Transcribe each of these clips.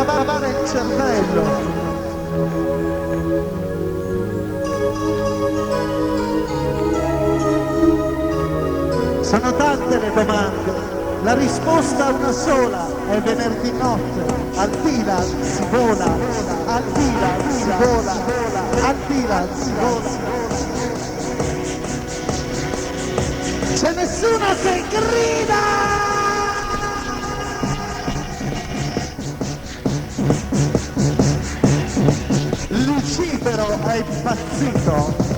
lavare il cervello. Sono tante le domande, la risposta è una sola, è venerdì notte, al Dylan si vola, al Dylan si vola, al Dylan si vola. C'è nessuno che grida! Lucifero è impazzito.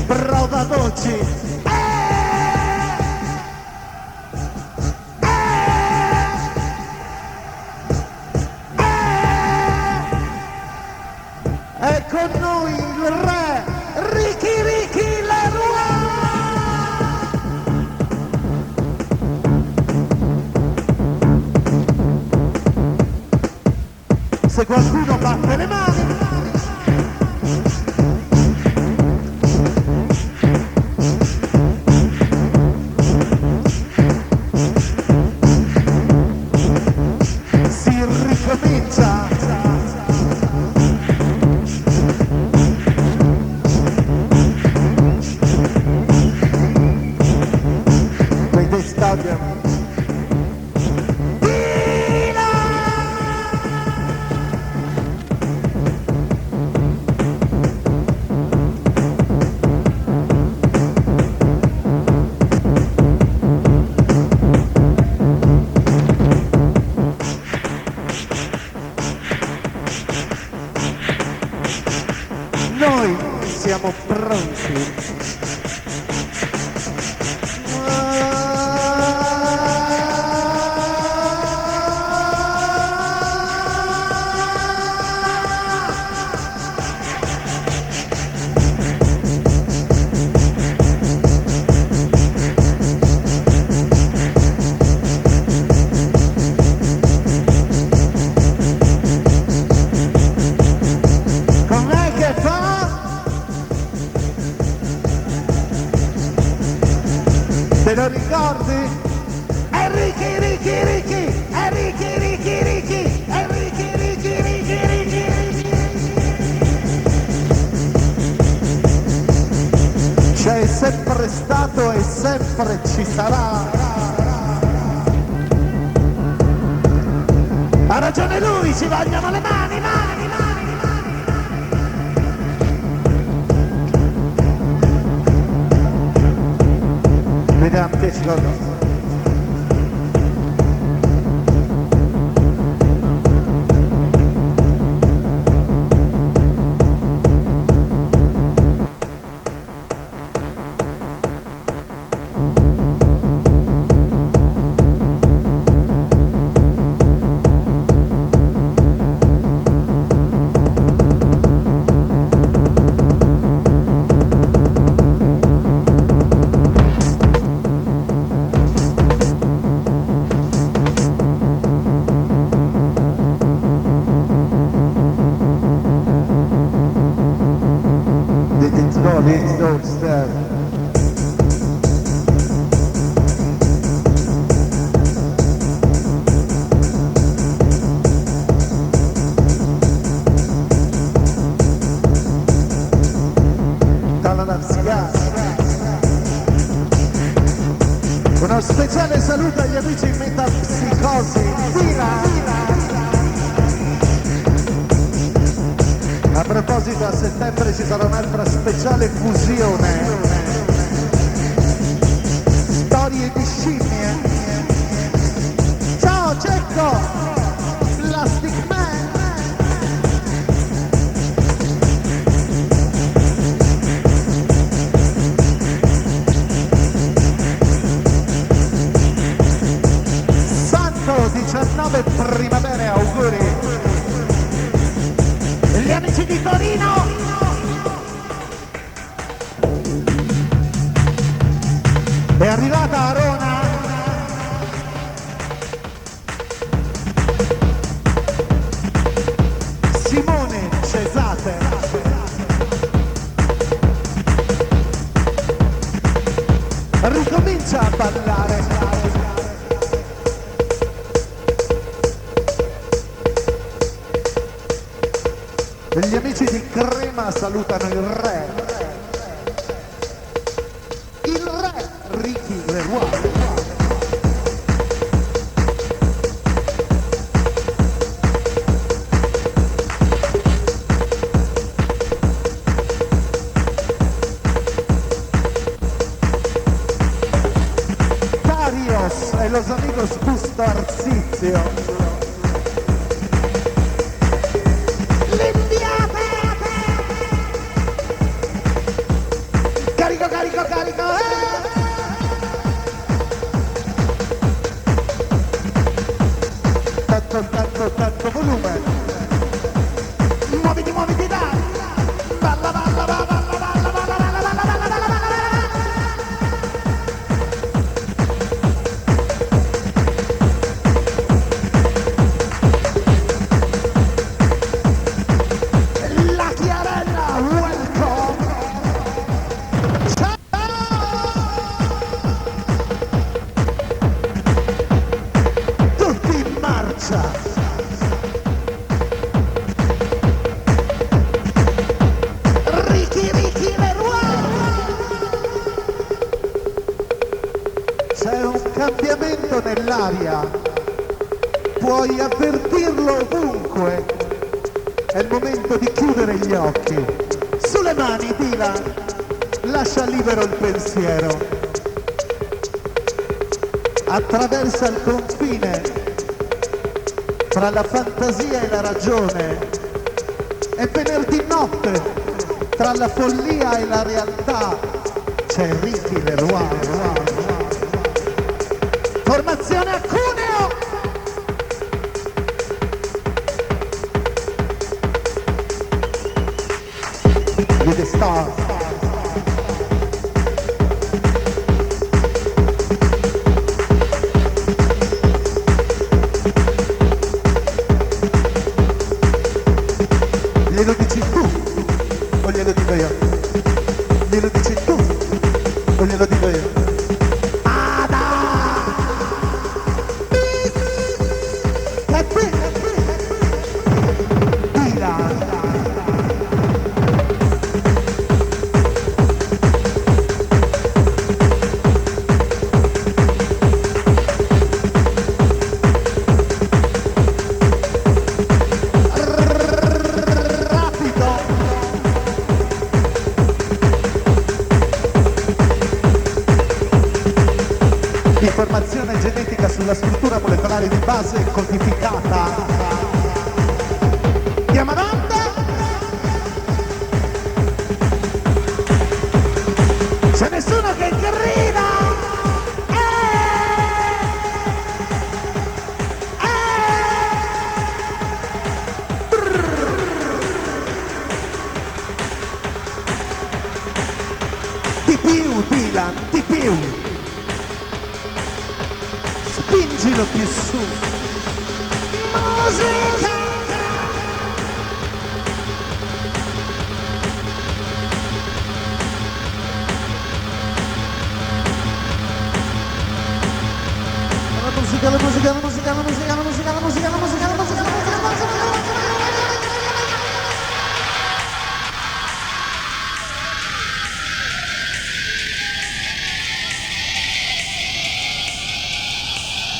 Provadoci è con noi il re Ricky Leroy. Se qualcuno batte le mani noi siamo pronti. Te lo ricordi? È Ricky, è Ricky, è Ricky. C'è sempre stato e sempre ci sarà. Ha ragione lui, ci vogliono le mani. Vediamo 10 secondi. Don't stand. Dalla Narzia. Uno speciale saluto agli amici in Metapsicosi. A proposito, a settembre ci sarà un'altra speciale fusione. Storie di scimmie. Ciao Cecco! Plastic Man! Santo 19 primavere, auguri! Gli amici di Torino! È arrivata Arona Gli amici di Crema salutano il re. Il re Ricky Leroy. Darius e los amigos Busto Arsizio. Carico, tanto volume. Muoviti dai. Balla. La Chiarella, welcome. Tutti in marcia. Ricky Leroy. C'è un cambiamento nell'aria, puoi avvertirlo ovunque, è il momento di chiudere gli occhi. Sulle mani, Dylan, lascia libero il pensiero, attraversa il confine tra la fantasia e la ragione, è venerdì notte, tra la follia e la realtà c'è Ricky Leroy. Formazione a Cuneo! With the stars. Glielo dici tu o glielo dico io? Glielo dici tu o glielo dico io? Informazione genetica sulla struttura molecolare di base codificata. Diamante! C'è nessuno che grida! Di più, Dylan, di più! Spingilo più su. Musica! La musica.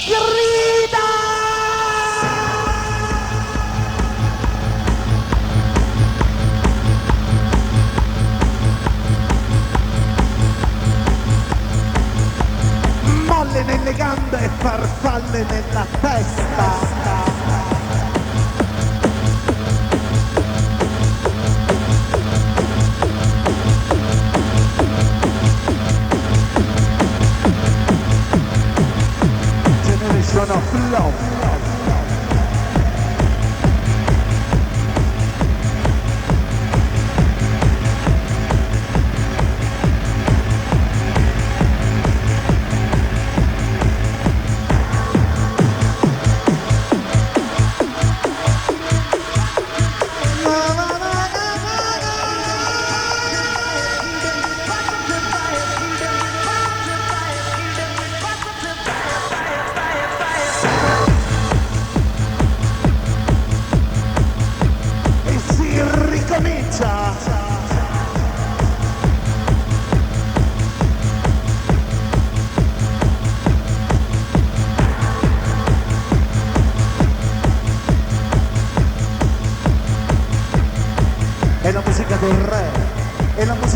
Grida! Molle nelle gambe e farfalle nella testa. Generation of Love.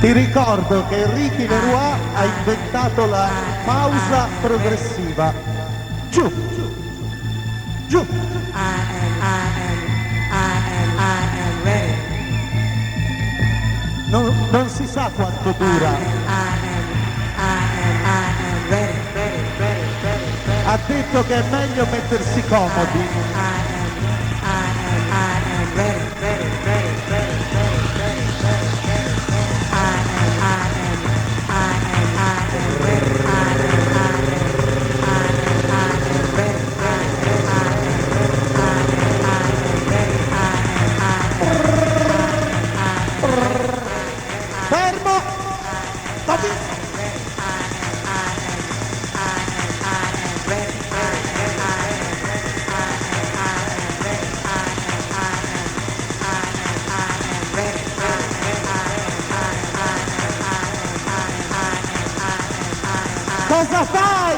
Ti ricordo che Ricky Leroy ha inventato la pausa progressiva. Giù, giù. Non si sa quanto dura. Ha detto che è meglio mettersi comodi. Fermo! Cosa fai?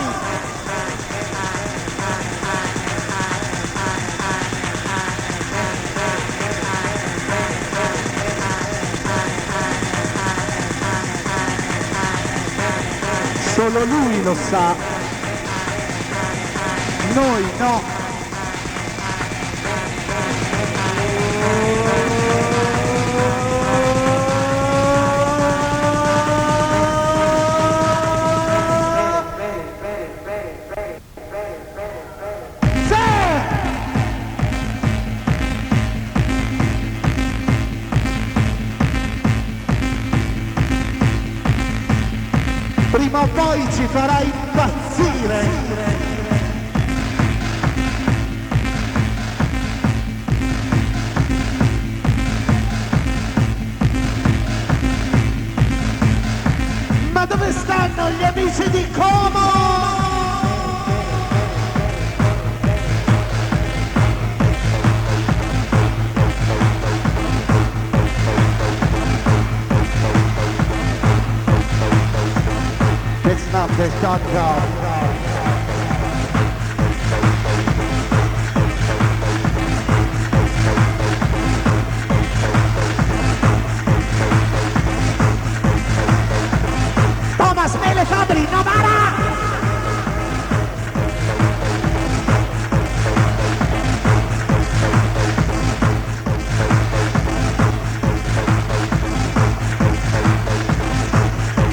Solo lui lo sa, noi no. Prima o poi ci farà impazzire. Ma dove stanno gli amici di Como? It's not the shotgun. Thomas Mele Fabri, Novara!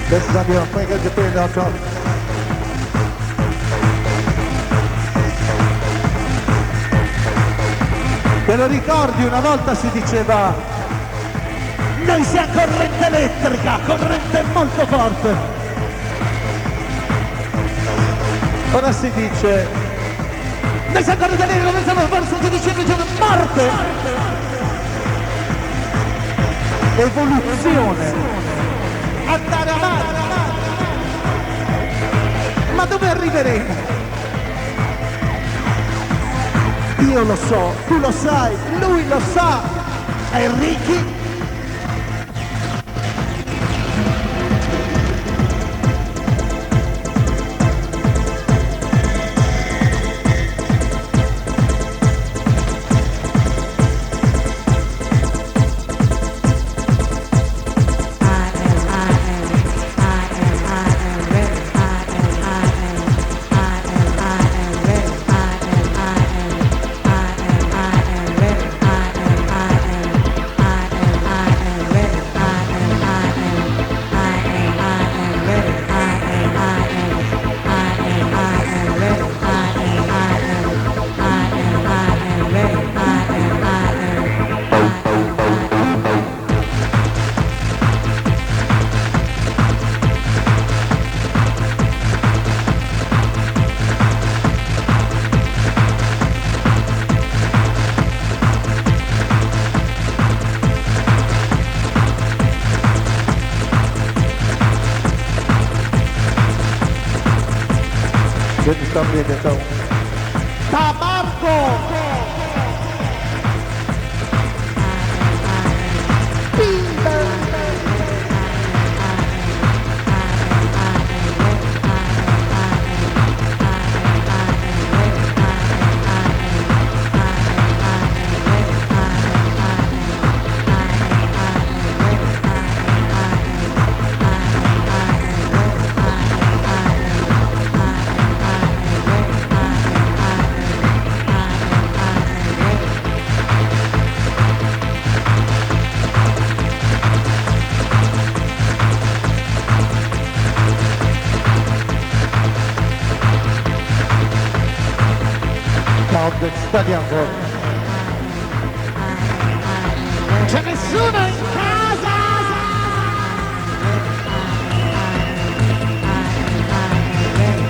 This is on your finger to pin on top. Te lo ricordi, una volta si diceva noi siamo corrente elettrica, corrente molto forte. Ora si dice noi siamo corrente elettrica, noi siamo verso 12 giorni morte. Evoluzione. Andare avanti. Ma dove arriveremo? Io lo so, tu lo sai, lui lo sa. E Ricky? Gente sta bene, ciao. Tabarco! Stati ancora. C'è nessuno in casa!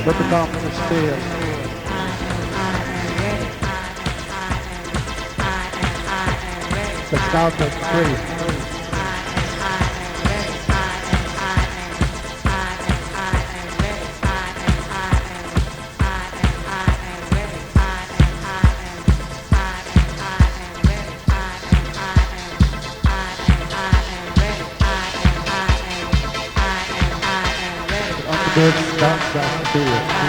Let the confidence steal. Let's count to 3. Good, down, feel.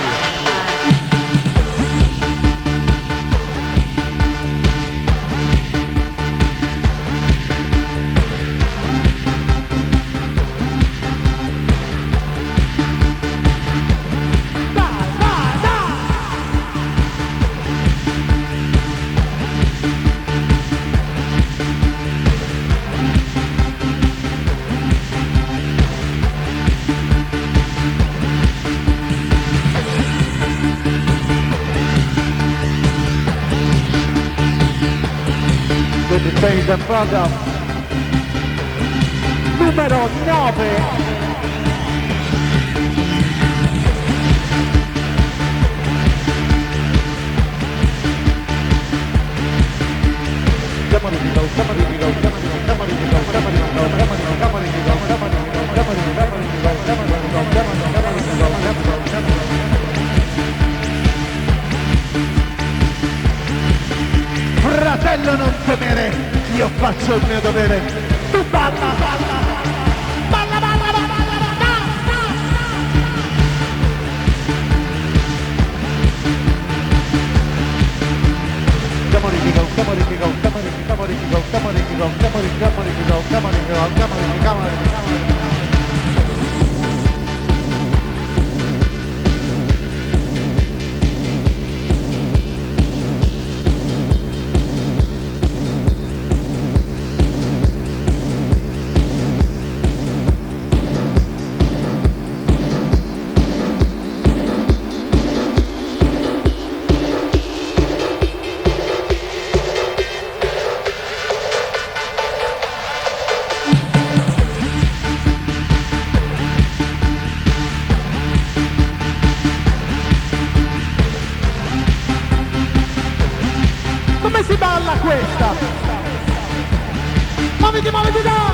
Space and Program numero 9. Fratello, non temere, io faccio il mio dovere. Tu balla, balla, balla, balla, balla, balla. Come on, go, come on, go, come on, come on, go, come on, go, come on, come on, go, come on, go, come on, come on. Come si balla questa? Muoviti, muoviti, dai!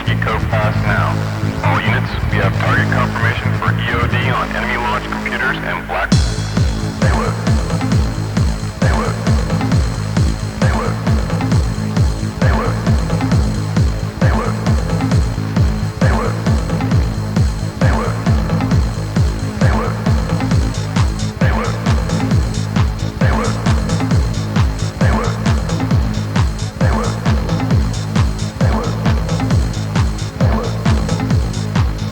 Eco Pass now. All units, we have target confirmation for EOD on enemy launch computers and black. They would. They would. They would. They would. They would. They would. They would. They would. They would. They would. They would. They would. They would. They would.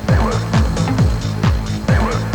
They would. They would.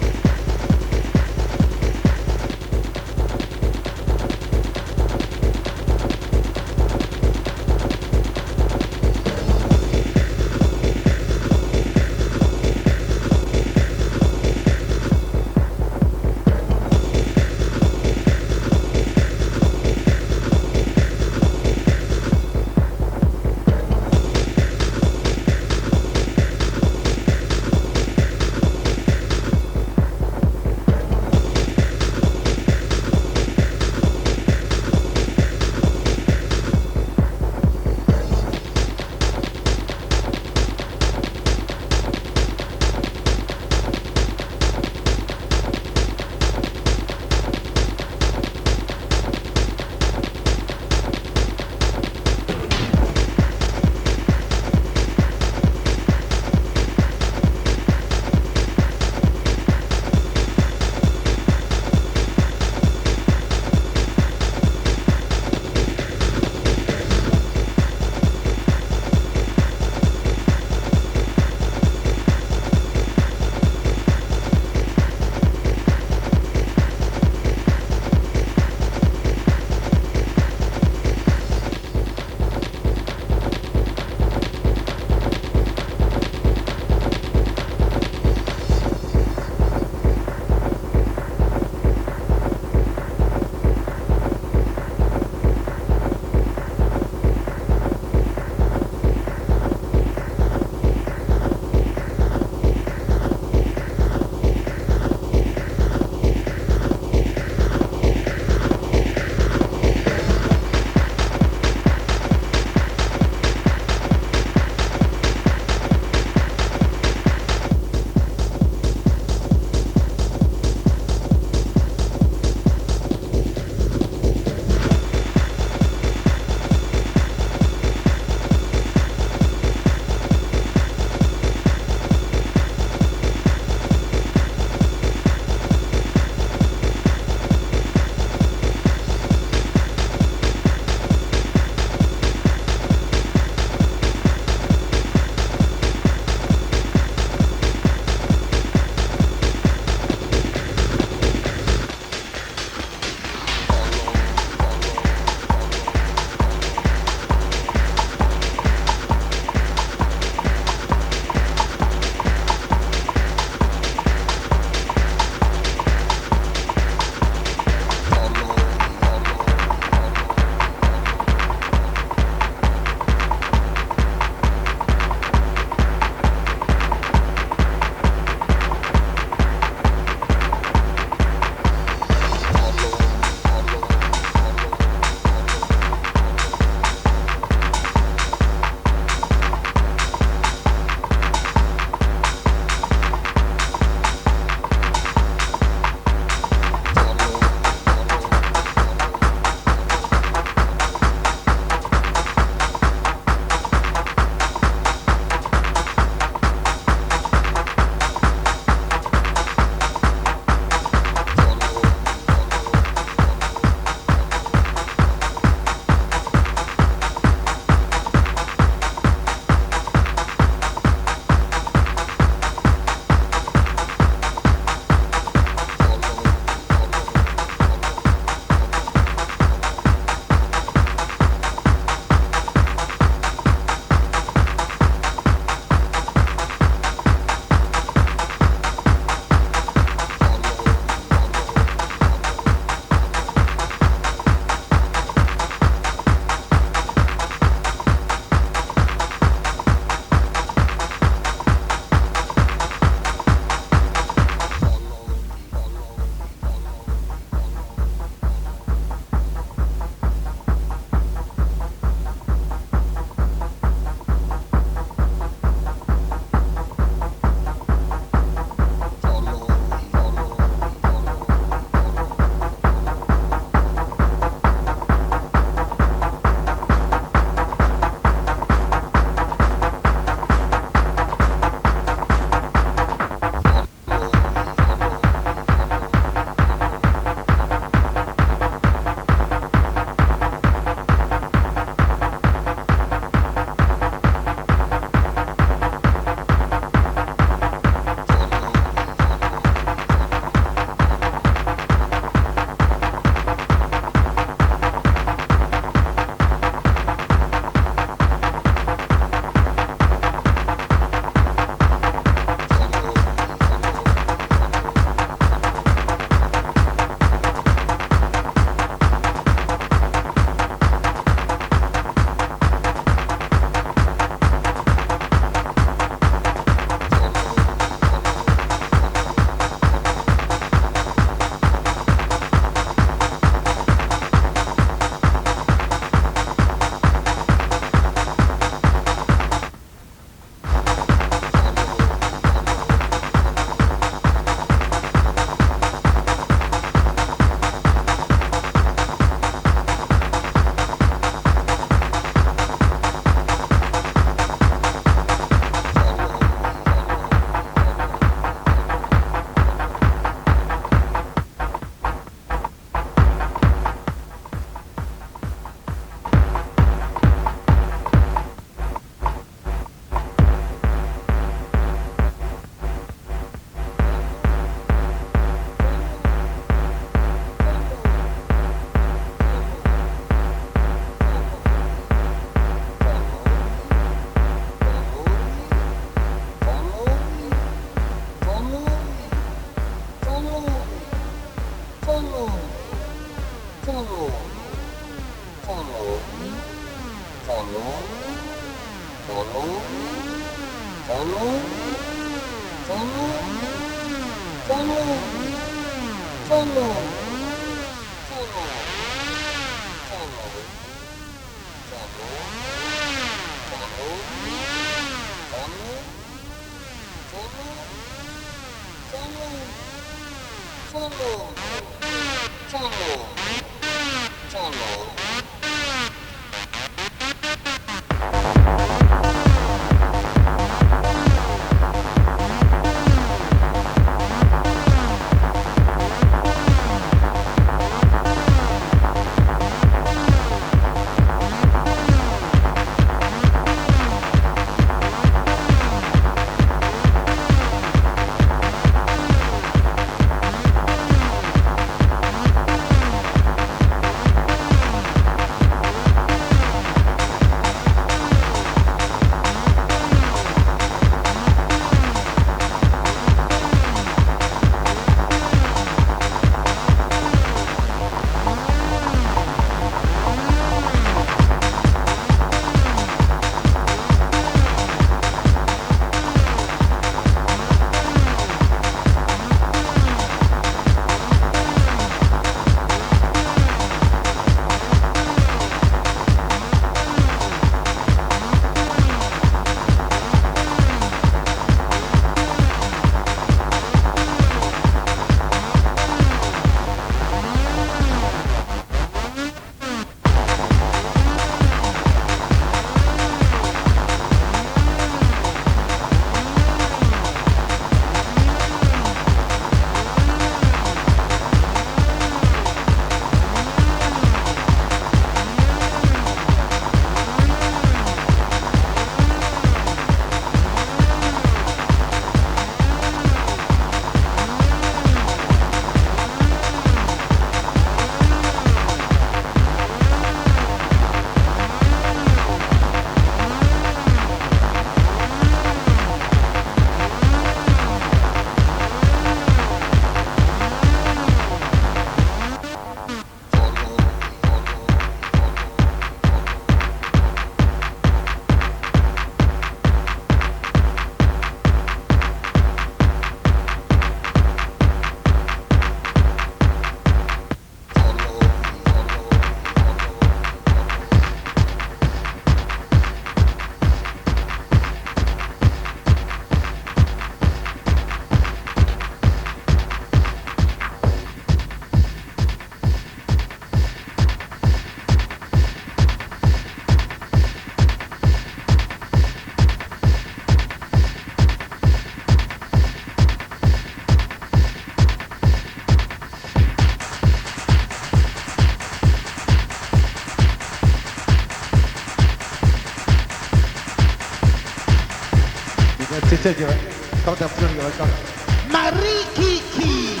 Marikiki!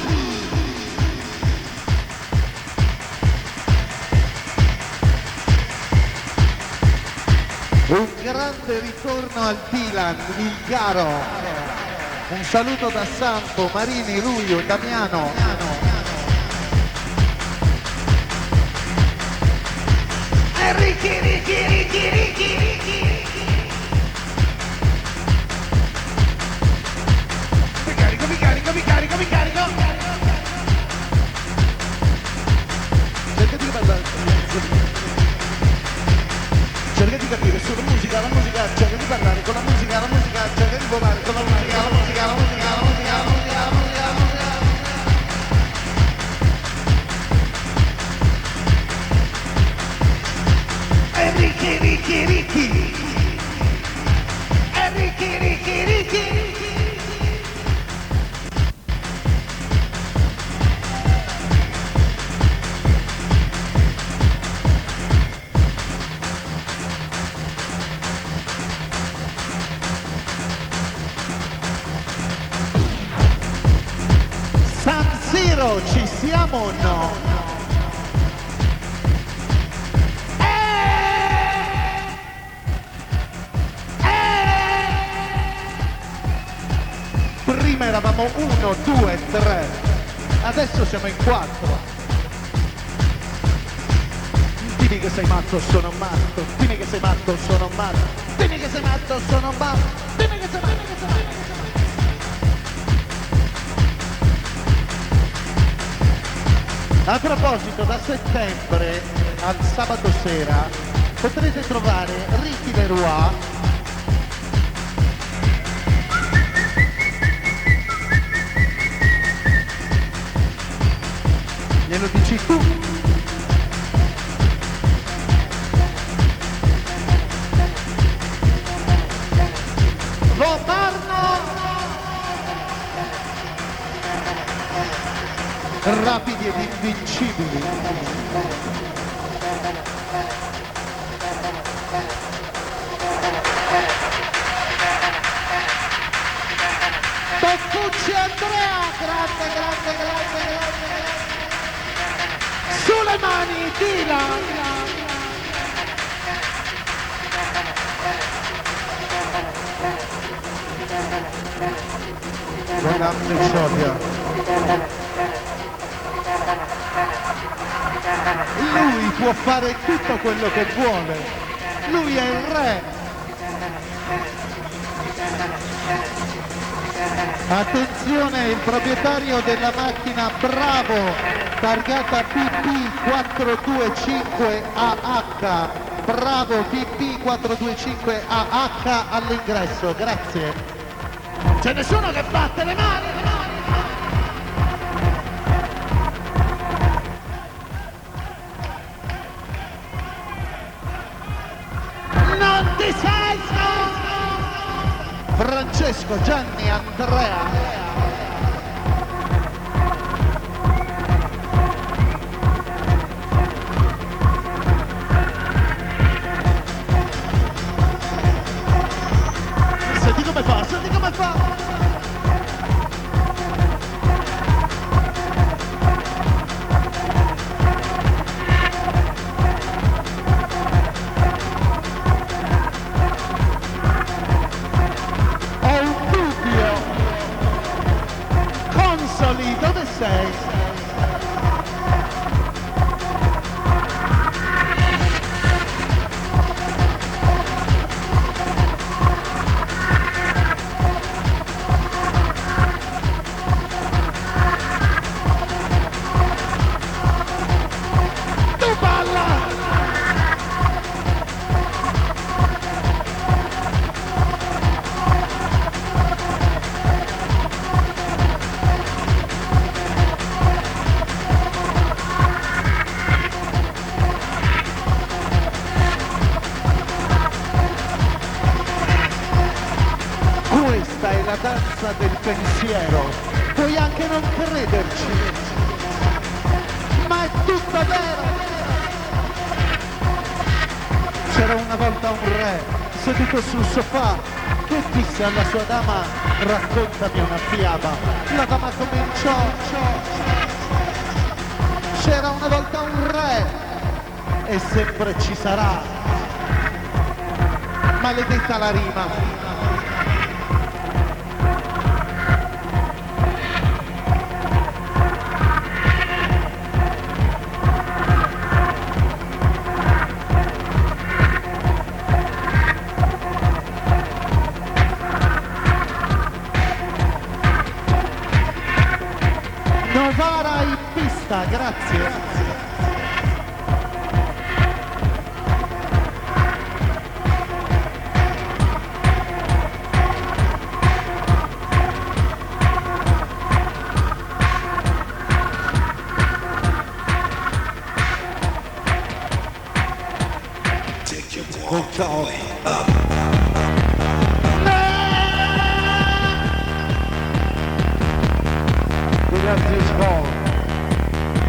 Un grande ritorno al Dylan, il caro. Un saluto da Santo, Marini, Luglio e Damiano. Ricky, Ricky, Ricky, Ricky, Ricky. Mi carico. Cerca di capire sulla musica, la musica, cerca di parlare con la musica, cerca di volare con la musica, la musica. Ricky. San Siro, ci siamo o no? Prima eravamo 1, 2, 3, adesso siamo in 4. Dimmi che sei matto, sono matto. Dimmi che sei matto, sono matto. Dimmi che sei matto, sono matto. Dimmi che sei matto, sono matto. A proposito, da settembre al sabato sera potrete trovare Ricky Leroy glielo dici tu. Rapidi ed invincibili. Toccucci Andrea, grande. Sulle mani, tira. Grande Sonia. Lui può fare tutto quello che vuole, lui è il re. Attenzione, il proprietario della macchina Bravo, targata PP425AH, Bravo PP425AH all'ingresso, grazie. C'è nessuno che batte le mani. Francesco, Gianni, Andrea. Senti come fa. Dove sei? Tu balla! Questa è la danza del pensiero, puoi anche non crederci, ma è tutto vero. C'era una volta un re seduto sul sofà che disse alla sua dama: raccontami una fiaba. La dama cominciò: c'era una volta un re e sempre ci sarà. Maledetta la rima. Novara in pista, grazie.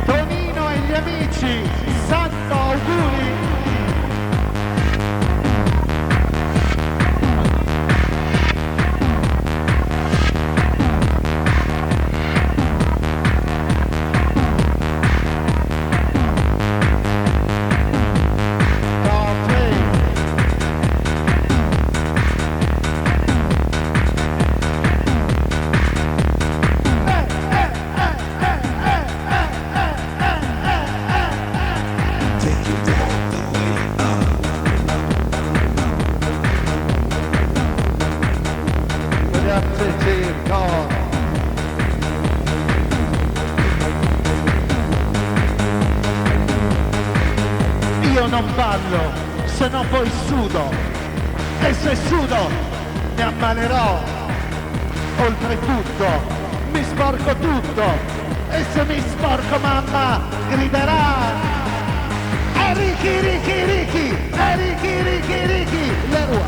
Tonino e gli amici, santo auguri! non ballo, se no poi sudo. E se sudo mi ammalerò. Oltretutto mi sporco tutto. E se mi sporco mamma griderà. E Ricky, Ricky, Ricky, e Ricky, Ricky, Ricky. Leroy.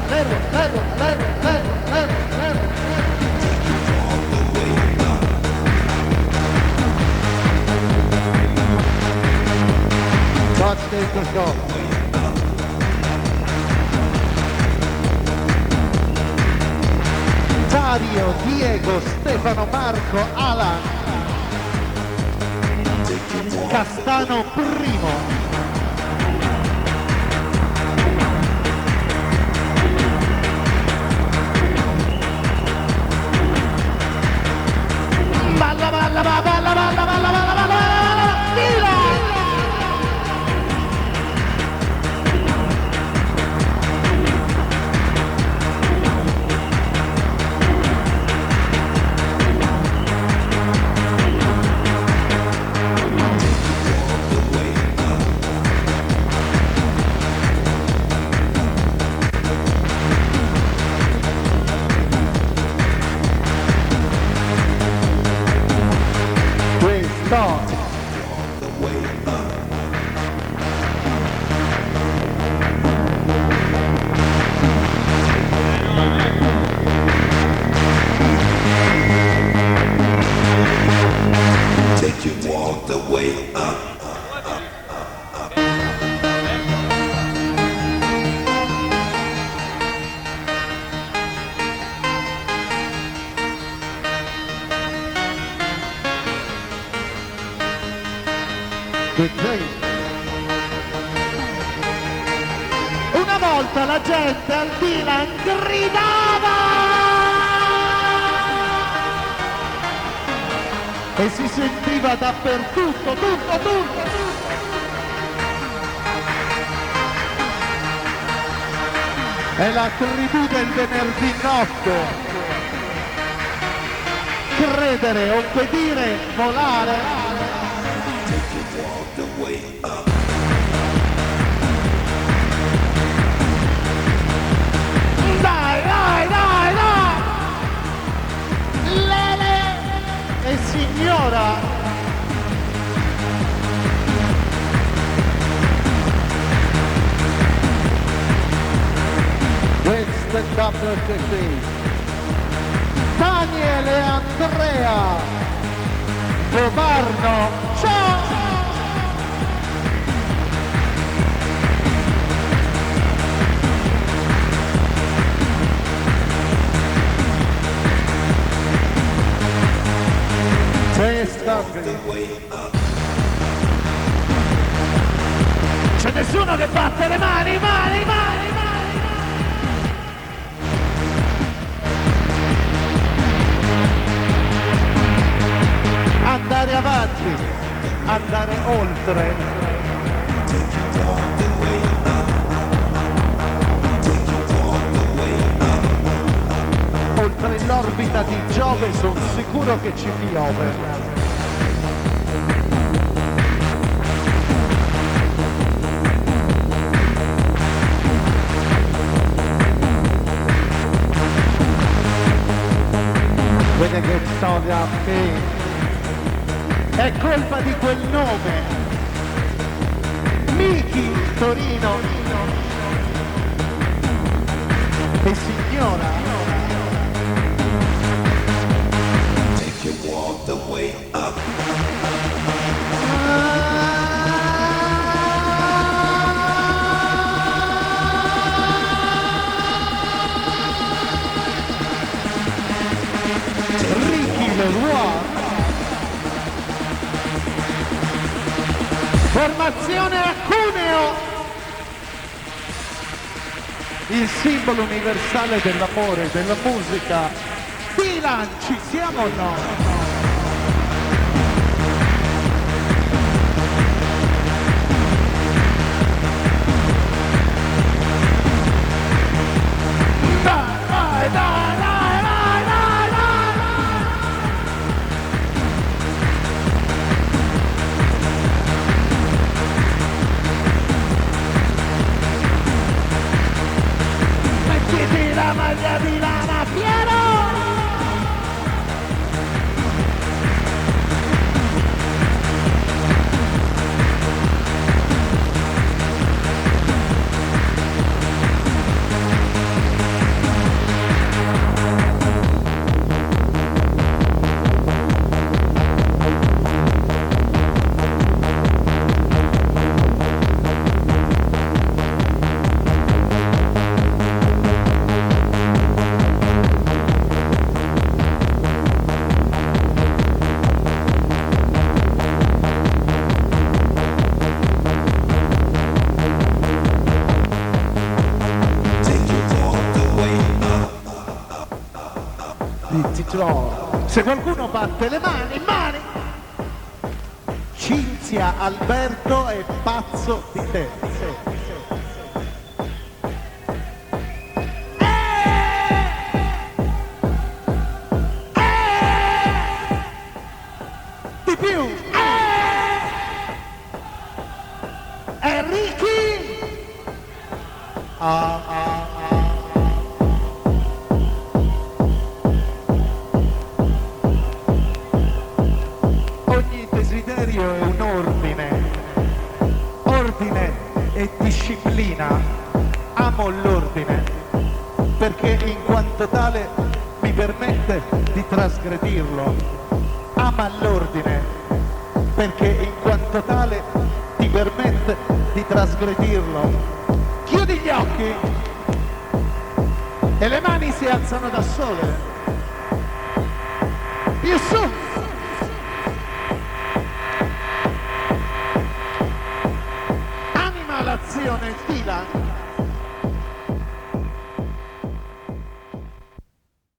Touch dentro show. Dario, Diego, Stefano, Marco, Alan, Castano primo. Una volta la gente al Dylan gridava e si sentiva dappertutto, tutto. È la tribù del venerdì notte. Credere, obbedire, volare. Dai! Lele e signora! Winston W50, Daniele e Andrea, Governo, ciao! C'è nessuno che batte le mani! Andare avanti, andare oltre. Oltre l'orbita di Giove sono sicuro che ci piove. Vede che storia che è colpa di quel nome. Miki Torino e signora. Take your walk the way up. Formazione a Cuneo, il simbolo universale dell'amore, della musica. Dylan, ci siamo o no? floor. Se qualcuno batte le mani, mani! Cinzia Alberto è pazzo di te. Di più! E Ricky! Ogni desiderio è un ordine e disciplina. Amo l'ordine perché in quanto tale mi permette di trasgredirlo. Ama l'ordine perché in quanto tale ti permette di trasgredirlo. Chiudi gli occhi e le mani si alzano da sole. Più su. Anima l'azione, fila.